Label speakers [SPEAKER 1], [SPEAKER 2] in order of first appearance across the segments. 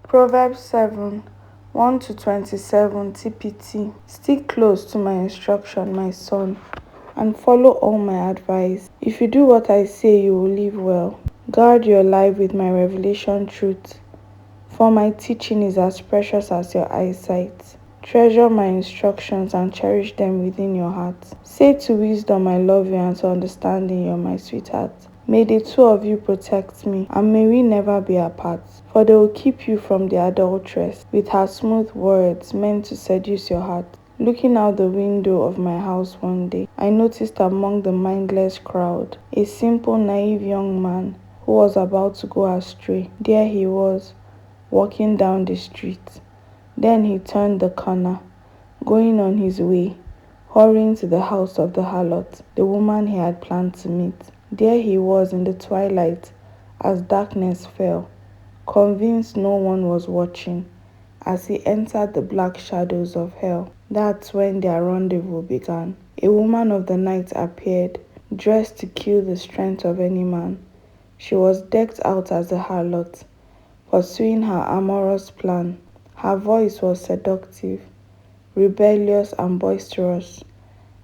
[SPEAKER 1] Proverbs 7 1 to 27 TPT. Stick close to my instruction, my son, and follow all my advice. If you do what I say, you will live well. Guard your life with my revelation truth, for my teaching is as precious as your eyesight. Treasure my instructions and cherish them within your heart. Say to wisdom, I love you, and to understanding, you're my sweetheart. May the two of you protect me, and may we never be apart. For they will keep you from the adulteress, with her smooth words meant to seduce your heart. Looking out the window of my house one day, I noticed among the mindless crowd a simple, naive young man who was about to go astray. There he was, walking down the street. Then he turned the corner, going on his way, hurrying to the house of the harlot, the woman he had planned to meet. There he was in the twilight, as darkness fell, convinced no one was watching, as he entered the black shadows of hell. That's when their rendezvous began. A woman of the night appeared, dressed to kill the strength of any man. She was decked out as a harlot, pursuing her amorous plan. Her voice was seductive, rebellious, and boisterous.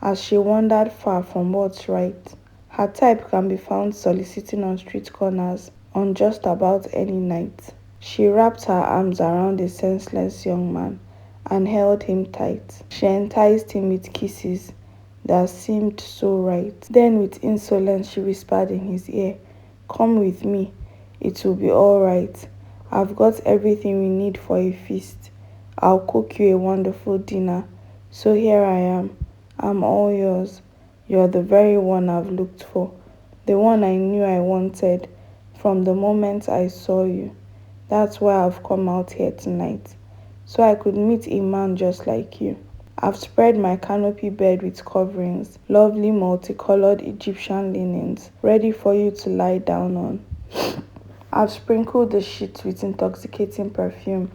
[SPEAKER 1] As she wandered far from what's right, her type can be found soliciting on street corners on just about any night. She wrapped her arms around a senseless young man and held him tight. She enticed him with kisses that seemed so right. Then with insolence she whispered in his ear, "Come with me, it will be all right. I've got everything we need for a feast. I'll cook you a wonderful dinner. So here I am. I'm all yours. You're the very one I've looked for, the one I knew I wanted from the moment I saw you. That's why I've come out here tonight, so I could meet a man just like you. I've spread my canopy bed with coverings, lovely multicolored Egyptian linens, ready for you to lie down on. I've sprinkled the sheets with intoxicating perfume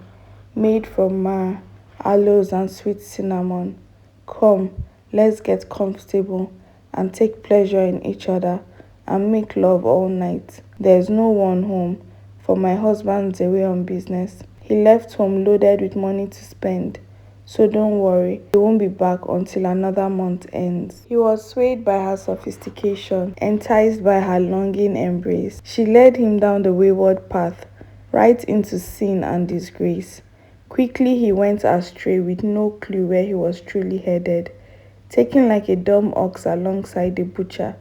[SPEAKER 1] made from myrrh, aloes, and sweet cinnamon. Come, let's get comfortable and take pleasure in each other and make love all night. There's no one home, for my husband's away on business. He left home loaded with money to spend. So don't worry, he won't be back until another month ends." He was swayed by her sophistication, enticed by her longing embrace. She led him down the wayward path, right into sin and disgrace. Quickly he went astray with no clue where he was truly headed. Taken like a dumb ox alongside the butcher,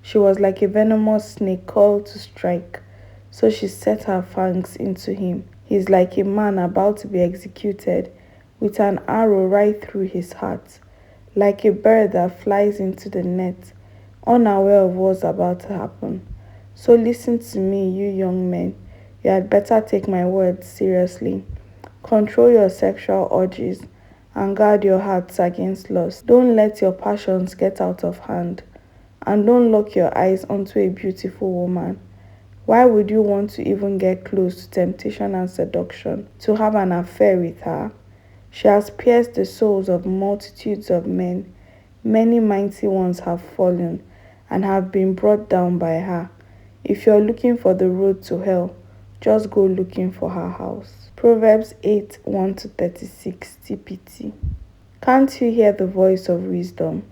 [SPEAKER 1] she was like a venomous snake called to strike. So she set her fangs into him. He's like a man about to be executed, with an arrow right through his heart, like a bird that flies into the net, unaware of what's about to happen. So listen to me, you young men. You had better take my words seriously. Control your sexual urges and guard your hearts against lust. Don't let your passions get out of hand, and don't lock your eyes onto a beautiful woman. Why would you want to even get close to temptation and seduction, to have an affair with her? She has pierced the souls of multitudes of men. Many mighty ones have fallen and have been brought down by her. If you're looking for the road to hell, just go looking for her house. Proverbs 8 1 to 36 TPT. Can't you hear the voice of wisdom?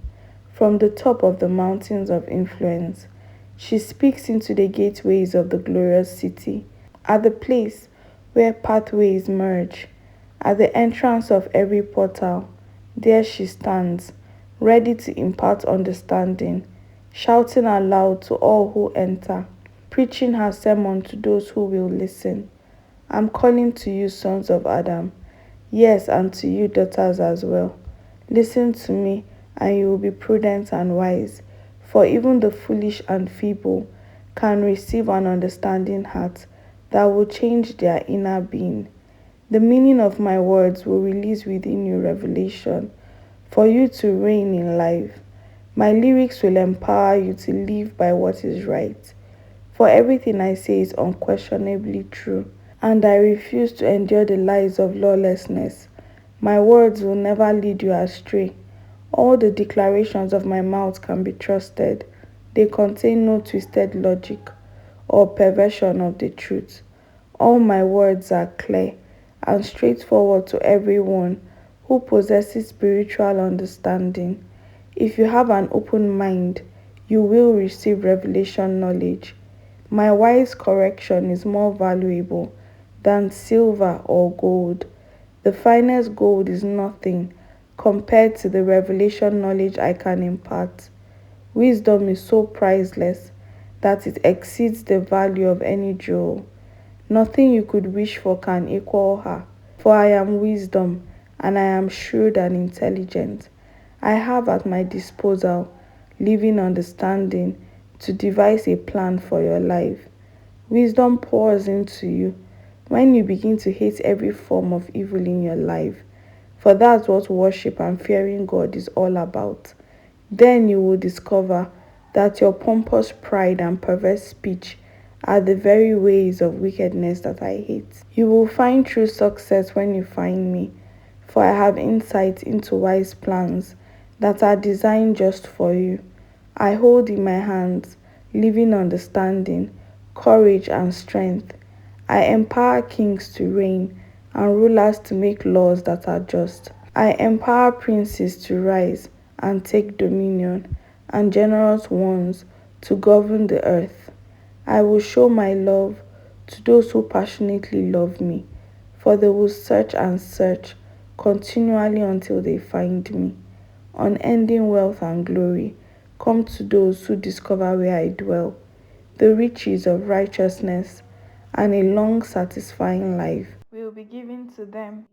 [SPEAKER 1] From the top of the mountains of influence, she speaks into the gateways of the glorious city, at the place where pathways merge. At the entrance of every portal, there she stands, ready to impart understanding, shouting aloud to all who enter, preaching her sermon to those who will listen. I'm calling to you, sons of Adam, yes, and to you, daughters as well. Listen to me, and you will be prudent and wise, for even the foolish and feeble can receive an understanding heart that will change their inner being. The meaning of my words will release within you revelation for you to reign in life. My lyrics will empower you to live by what is right. For everything I say is unquestionably true, and I refuse to endure the lies of lawlessness. My words will never lead you astray. All the declarations of my mouth can be trusted. They contain no twisted logic or perversion of the truth. All my words are clear, and straightforward to everyone who possesses spiritual understanding. If you have an open mind, you will receive revelation knowledge. My wise correction is more valuable than silver or gold. The finest gold is nothing compared to the revelation knowledge I can impart. Wisdom is so priceless that it exceeds the value of any jewel. Nothing you could wish for can equal her. For I am wisdom, and I am shrewd and intelligent. I have at my disposal living understanding to devise a plan for your life. Wisdom pours into you when you begin to hate every form of evil in your life. For that's what worship and fearing God is all about. Then you will discover that your pompous pride and perverse speech are the very ways of wickedness that I hate. You will find true success when you find me, for I have insight into wise plans that are designed just for you. I hold in my hands living understanding, courage, and strength. I empower kings to reign and rulers to make laws that are just. I empower princes to rise and take dominion, and generous ones to govern the earth. I will show my love to those who passionately love me, for they will search and search continually until they find me. Unending wealth and glory come to those who discover where I dwell, the riches of righteousness and a long, satisfying life will be given to them.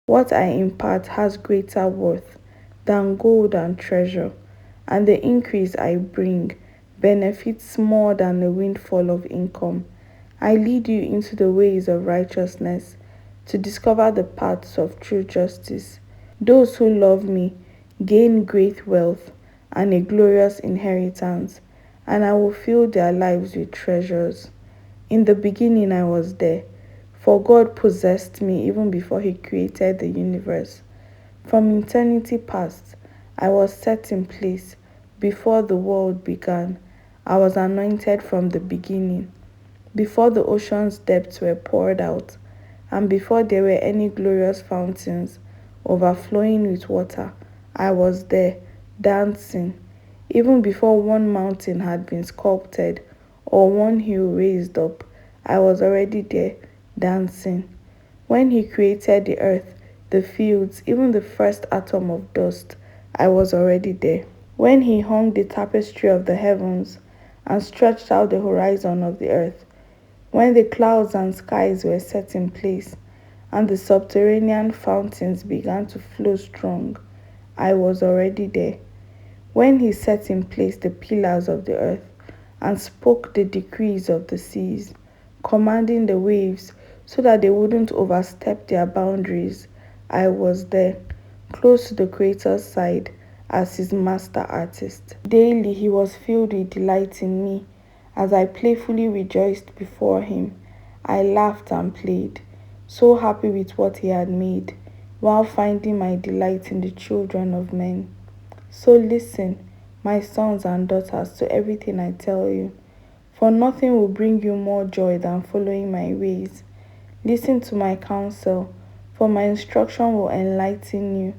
[SPEAKER 1] What I impart has greater worth than gold and treasure, and the increase I bring benefits more than a windfall of income. I lead you into the ways of righteousness to discover the paths of true justice. Those who love me gain great wealth and a glorious inheritance, and I will fill their lives with treasures. In the beginning, I was there, for God possessed me even before He created the universe. From eternity past, I was set in place before the world began. I was anointed from the beginning, before the ocean's depths were poured out, and before there were any glorious fountains overflowing with water. I was there, dancing, even before one mountain had been sculpted or one hill raised up. I was already there, dancing. When He created the earth, the fields, even the first atom of dust, I was already there. When He hung the tapestry of the heavens and stretched out the horizon of the earth, when the clouds and skies were set in place, and the subterranean fountains began to flow strong, I was already there. When He set in place the pillars of the earth and spoke the decrees of the seas, commanding the waves so that they wouldn't overstep their boundaries, I was there, close to the Creator's side as His master artist. Daily He was filled with delight in me. As I playfully rejoiced before Him, I laughed and played, so happy with what He had made, while finding my delight in the children of men. So listen, my sons and daughters, to everything I tell you, for nothing will bring you more joy than following my ways. Listen to my counsel, for my instruction will enlighten you.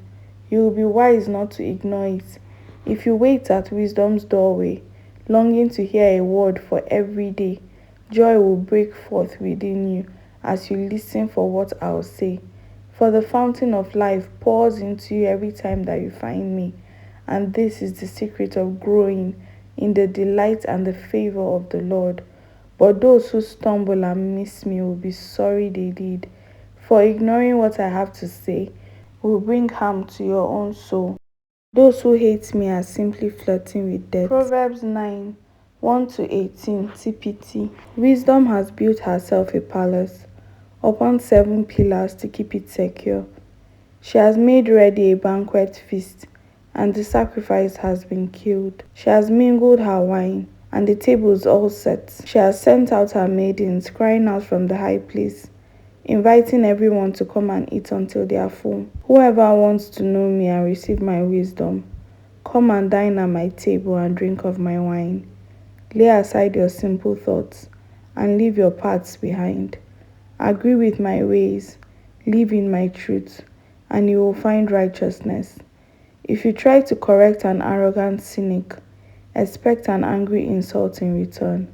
[SPEAKER 1] You will be wise not to ignore it. If you wait at wisdom's doorway, longing to hear a word for every day, joy will break forth within you as you listen for what I'll say. For the fountain of life pours into you every time that you find me, and this is the secret of growing in the delight and the favor of the Lord. But those who stumble and miss me will be sorry they did, for ignoring what I have to say will bring harm to your own soul. Those who hate me are simply flirting with death. Proverbs 9 1 to 18 TPT. Wisdom has built herself a palace upon 7 pillars to keep it secure. She has made ready a banquet feast, and the sacrifice has been killed. She has mingled her wine, and the table is all set. She has sent out her maidens, crying out from the high place, inviting everyone to come and eat until they are full. Whoever wants to know me and receive my wisdom, come and dine at my table and drink of my wine. Lay aside your simple thoughts and leave your paths behind. Agree with my ways live in my truth, and you will find righteousness. If you try to correct an arrogant cynic, expect an angry insult in return.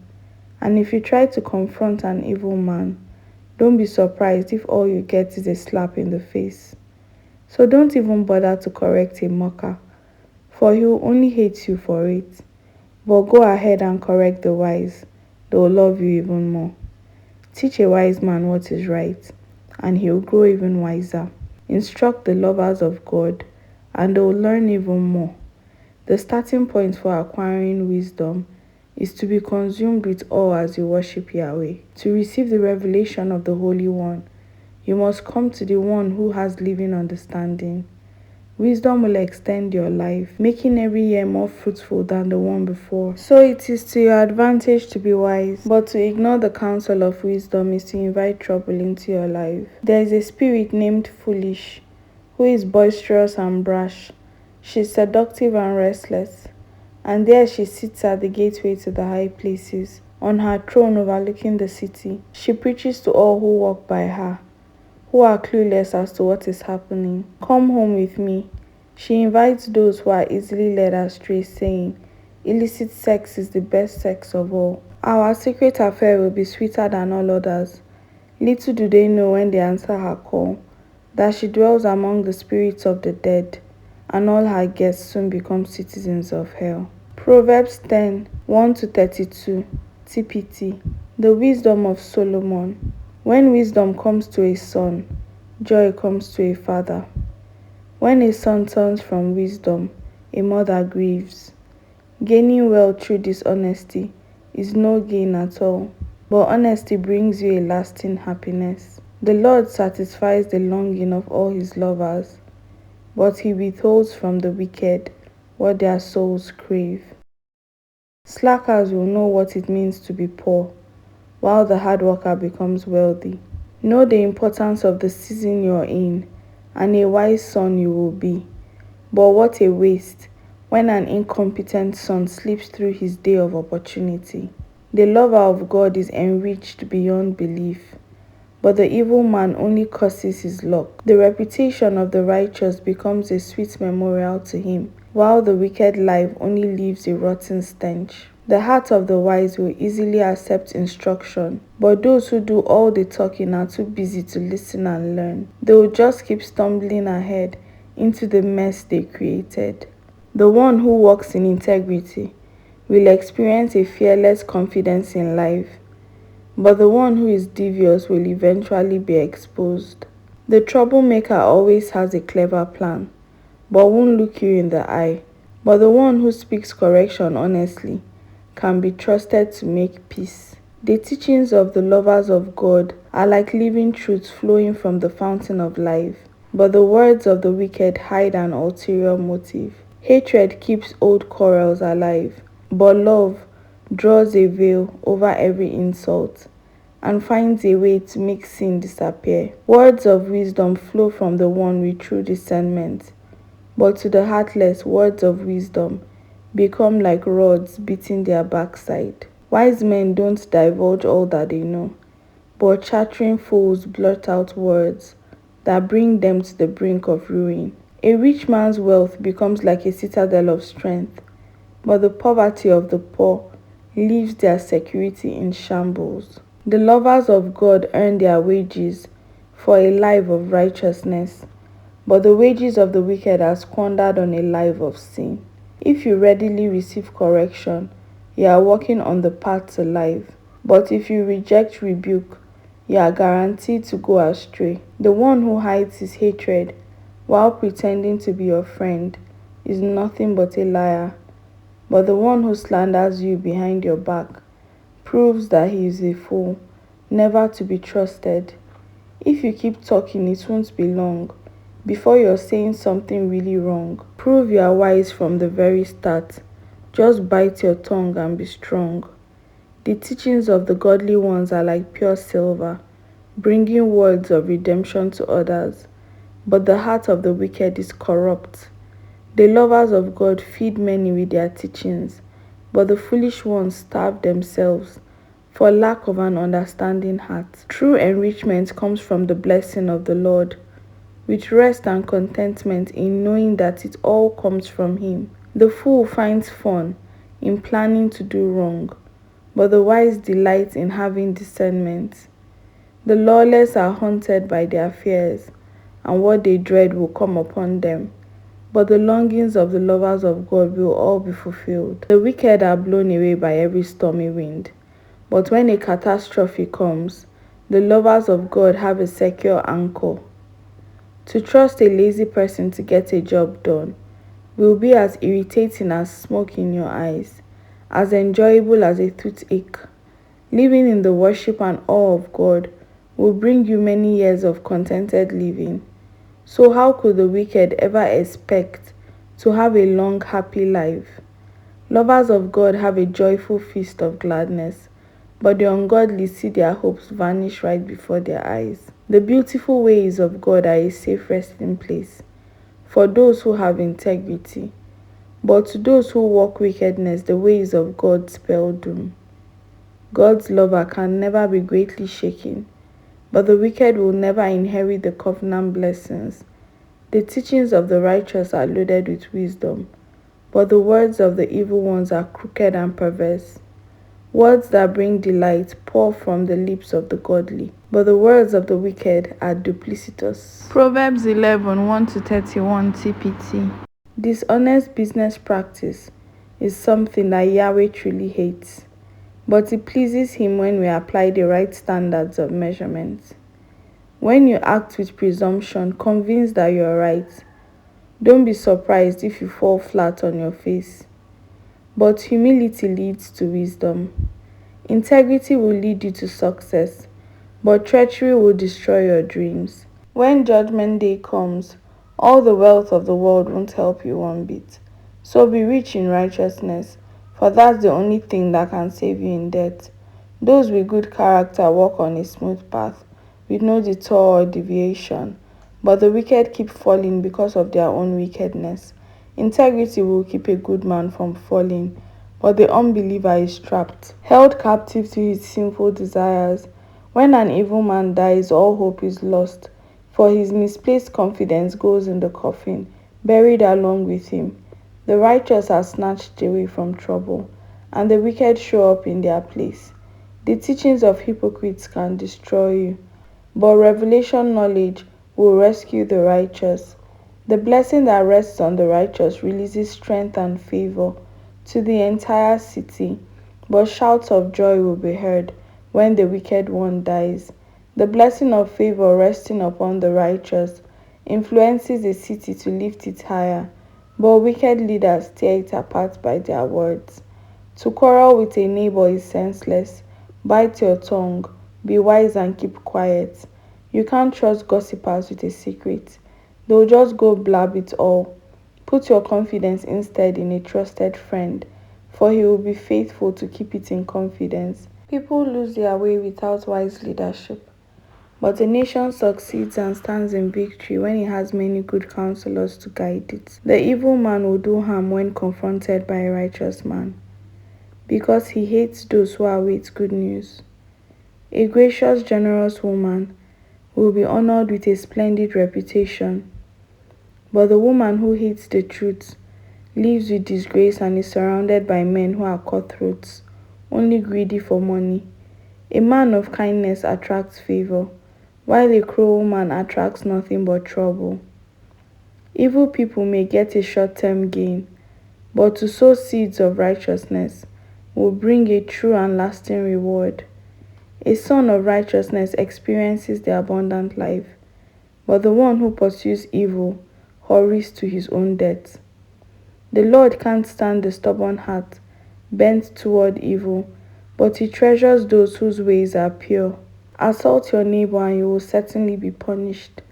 [SPEAKER 1] And if you try to confront an evil man, don't be surprised if all you get is a slap in the face. So don't even bother to correct a mocker, for he will only hate you for it. But go ahead and correct the wise, they will love you even more. Teach a wise man what is right, and he will grow even wiser. Instruct the lovers of God, and they will learn even more. The starting point for acquiring wisdom is to be consumed with awe as you worship Yahweh. To receive the revelation of the Holy One, you must come to the one who has living understanding. Wisdom will extend your life, making every year more fruitful than the one before. So it is to your advantage to be wise, but to ignore the counsel of wisdom is to invite trouble into your life. There is a spirit named Foolish, who is boisterous and brash. She is seductive and restless, and there she sits at the gateway to the high places, on her throne overlooking the city. She preaches to all who walk by her, who are clueless as to what is happening. Come home with me. She invites those who are easily led astray, saying, illicit sex is the best sex of all. Our secret affair will be sweeter than all others. Little do they know when they answer her call, that she dwells among the spirits of the dead, and all her guests soon become citizens of hell. Proverbs 10:1-32 TPT. The wisdom of Solomon. When wisdom comes to a son, joy comes to a father. When a son turns from wisdom, a mother grieves. Gaining wealth through dishonesty is no gain at all, but honesty brings you a lasting happiness. The Lord satisfies the longing of all his lovers, but he withholds from the wicked what their souls crave. Slackers will know what it means to be poor, while the hard worker becomes wealthy. Know the importance of the season you're in, and a wise son you will be. But what a waste when an incompetent son slips through his day of opportunity. The lover of God is enriched beyond belief, but the evil man only curses his luck. The reputation of the righteous becomes a sweet memorial to him, while the wicked life only leaves a rotten stench. The heart of the wise will easily accept instruction, but those who do all the talking are too busy to listen and learn. They will just keep stumbling ahead into the mess they created. The one who walks in integrity will experience a fearless confidence in life, but the one who is devious will eventually be exposed. The troublemaker always has a clever plan, but won't look you in the eye. But the one who speaks correction honestly can be trusted to make peace. The teachings of the lovers of God are like living truths flowing from the fountain of life, but the words of the wicked hide an ulterior motive. Hatred keeps old quarrels alive, but love draws a veil over every insult and finds a way to make sin disappear. Words of wisdom flow from the one with true discernment, but to the heartless, words of wisdom become like rods beating their backside. Wise men don't divulge all that they know, but chattering fools blurt out words that bring them to the brink of ruin. A rich man's wealth becomes like a citadel of strength, but the poverty of the poor leaves their security in shambles. The lovers of God earn their wages for a life of righteousness, but the wages of the wicked are squandered on a life of sin. If you readily receive correction, you are walking on the path to life, but if you reject rebuke, you are guaranteed to go astray. The one who hides his hatred while pretending to be your friend is nothing but a liar, but the one who slanders you behind your back proves that he is a fool, never to be trusted. If you keep talking, it won't be long before you're saying something really wrong. Prove you are wise from the very start. Just bite your tongue and be strong. The teachings of the godly ones are like pure silver, bringing words of redemption to others, but the heart of the wicked is corrupt. The lovers of God feed many with their teachings, but the foolish ones starve themselves for lack of an understanding heart. True enrichment comes from the blessing of the Lord, with rest and contentment in knowing that it all comes from Him. The fool finds fun in planning to do wrong, but the wise delight in having discernment. The lawless are haunted by their fears, and what they dread will come upon them. But the longings of the lovers of God will all be fulfilled. The wicked are blown away by every stormy wind, but when a catastrophe comes, the lovers of God have a secure anchor. To trust a lazy person to get a job done will be as irritating as smoke in your eyes, as enjoyable as a toothache. Living in the worship and awe of God will bring you many years of contented living. So how could the wicked ever expect to have a long, happy life? Lovers of God have a joyful feast of gladness, but the ungodly see their hopes vanish right before their eyes. The beautiful ways of God are a safe resting place for those who have integrity, but to those who walk wickedness, the ways of God spell doom. God's lover can never be greatly shaken, but the wicked will never inherit the covenant blessings. The teachings of the righteous are loaded with wisdom, but the words of the evil ones are crooked and perverse. Words that bring delight pour from the lips of the godly, but the words of the wicked are duplicitous. Proverbs 11, 1-31 TPT. Dishonest business practice is something that Yahweh truly hates, but it pleases Him when we apply the right standards of measurement. When you act with presumption, convinced that you're right, don't be surprised if you fall flat on your face. But humility leads to wisdom. Integrity will lead you to success, but treachery will destroy your dreams. When Judgment Day comes, all the wealth of the world won't help you one bit. So be rich in righteousness, for that's the only thing that can save you in death. Those with good character walk on a smooth path, with no detour or deviation, but the wicked keep falling because of their own wickedness. Integrity will keep a good man from falling, but the unbeliever is trapped, held captive to his sinful desires. When an evil man dies, all hope is lost, for his misplaced confidence goes in the coffin, buried along with him. The righteous are snatched away from trouble, and the wicked show up in their place. The teachings of hypocrites can destroy you, but revelation knowledge will rescue the righteous. The blessing that rests on the righteous releases strength and favor to the entire city, but shouts of joy will be heard when the wicked one dies. The blessing of favor resting upon the righteous influences a city to lift it higher, but wicked leaders tear it apart by their words. To quarrel with a neighbor is senseless. Bite your tongue, be wise and keep quiet. You can't trust gossipers with a secret. They'll just go blab it all. Put your confidence instead in a trusted friend, for he will be faithful to keep it in confidence. People lose their way without wise leadership, but a nation succeeds and stands in victory when it has many good counselors to guide it. The evil man will do harm when confronted by a righteous man, because he hates those who await good news. A gracious, generous woman will be honored with a splendid reputation, but the woman who hates the truth lives with disgrace and is surrounded by men who are cutthroats, only greedy for money. A man of kindness attracts favor, while a cruel man attracts nothing but trouble. Evil people may get a short-term gain, but to sow seeds of righteousness will bring a true and lasting reward. A son of righteousness experiences the abundant life, but the one who pursues evil hurries to his own death. The Lord can't stand the stubborn heart bent toward evil, but He treasures those whose ways are pure. Assault your neighbor and you will certainly be punished,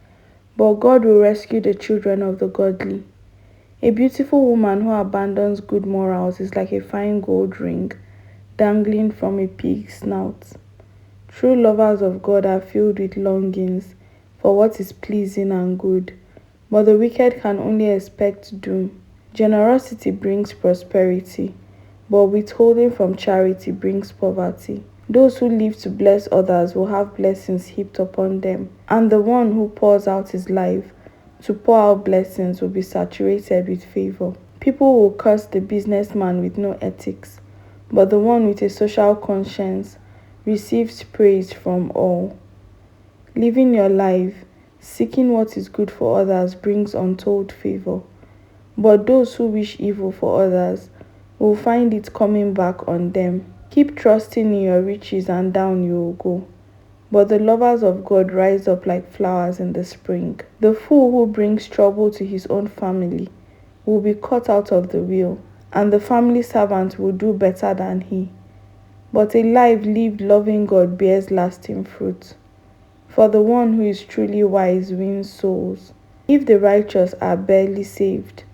[SPEAKER 1] but God will rescue the children of the godly. A beautiful woman who abandons good morals is like a fine gold ring dangling from a pig's snout. True lovers of God are filled with longings for what is pleasing and good, but the wicked can only expect doom. Generosity brings prosperity, but withholding from charity brings poverty. Those who live to bless others will have blessings heaped upon them, and the one who pours out his life to pour out blessings will be saturated with favor. People will curse the businessman with no ethics, but the one with a social conscience receives praise from all. Living your life, seeking what is good for others brings untold favor, but those who wish evil for others will find it coming back on them. Keep trusting in your riches and down you will go. But the lovers of God rise up like flowers in the spring. The fool who brings trouble to his own family will be cut out of the will, and the family servant will do better than he. But a life lived loving God bears lasting fruit. For the one who is truly wise wins souls. If the righteous are barely saved,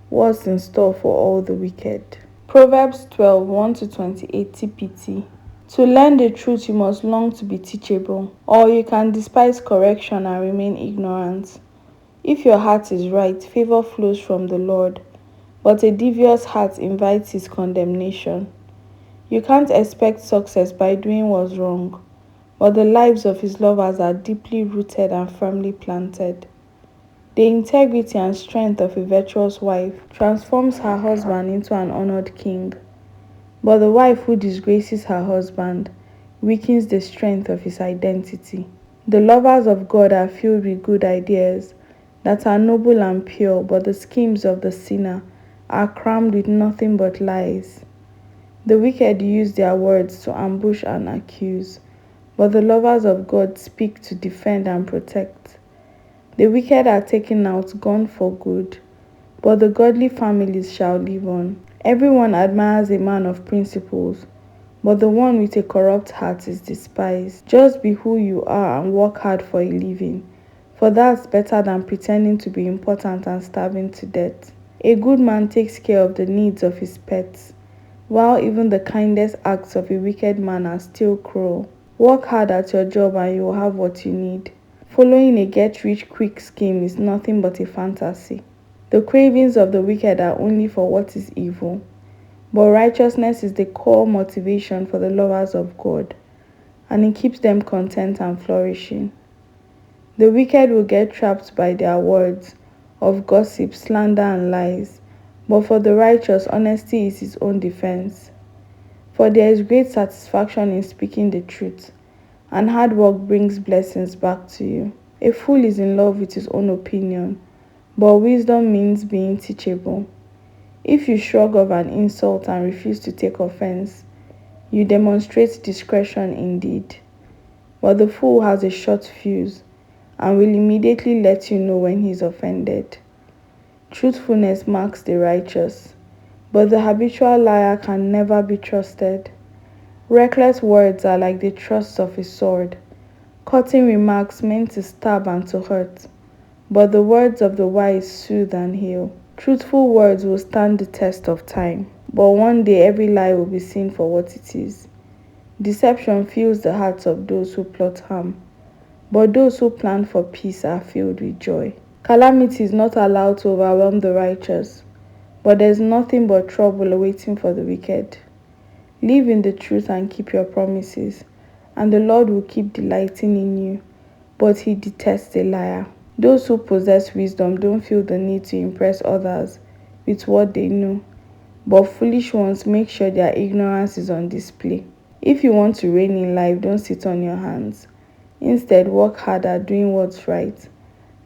[SPEAKER 1] what's in store for all the wicked? Proverbs 12:1-28 TPT. To learn the truth, you must long to be teachable, or you can despise correction and remain ignorant. If your heart is right, favor flows from the Lord, but a devious heart invites his condemnation. You can't expect success by doing what's wrong, but the lives of his lovers are deeply rooted and firmly planted. The integrity and strength of a virtuous wife transforms her husband into an honored king, but the wife who disgraces her husband weakens the strength of his identity. The lovers of God are filled with good ideas that are noble and pure, but the schemes of the sinner are crammed with nothing but lies. The wicked use their words to ambush and accuse, but the lovers of God speak to defend and protect. The wicked are taken out, gone for good, but the godly families shall live on. Everyone admires a man of principles, but the one with a corrupt heart is despised. Just be who you are and work hard for a living, for that's better than pretending to be important and starving to death. A good man takes care of the needs of his pets, while even the kindest acts of a wicked man are still cruel. Work hard at your job and you will have what you need. Following a get-rich-quick scheme is nothing but a fantasy. The cravings of the wicked are only for what is evil, but righteousness is the core motivation for the lovers of God, and it keeps them content and flourishing. The wicked will get trapped by their words of gossip, slander, and lies, but for the righteous, honesty is his own defense. For there is great satisfaction in speaking the truth, and hard work brings blessings back to you. A fool is in love with his own opinion, but wisdom means being teachable. If you shrug off an insult and refuse to take offense, you demonstrate discretion indeed. But the fool has a short fuse and will immediately let you know when he is offended. Truthfulness marks the righteous, but the habitual liar can never be trusted. Reckless words are like the thrusts of a sword, cutting remarks meant to stab and to hurt, but the words of the wise soothe and heal. Truthful words will stand the test of time, but one day every lie will be seen for what it is. Deception fills the hearts of those who plot harm, but those who plan for peace are filled with joy. Calamity is not allowed to overwhelm the righteous, but there is nothing but trouble awaiting for the wicked. Live in the truth and keep your promises, and the Lord will keep delighting in you, but he detests a liar. Those who possess wisdom don't feel the need to impress others with what they know, but foolish ones make sure their ignorance is on display. If you want to reign in life, don't sit on your hands. Instead, work hard at doing what's right,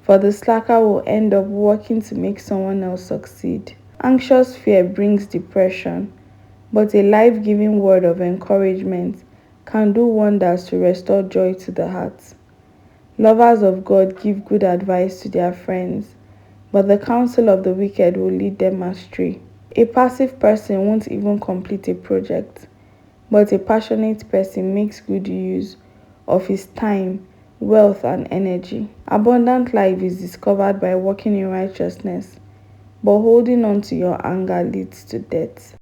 [SPEAKER 1] for the slacker will end up working to make someone else succeed. Anxious fear brings depression, but a life-giving word of encouragement can do wonders to restore joy to the heart. Lovers of God give good advice to their friends, but the counsel of the wicked will lead them astray. A passive person won't even complete a project, but a passionate person makes good use of his time, wealth, and energy. Abundant life is discovered by walking in righteousness, but holding on to your anger leads to death.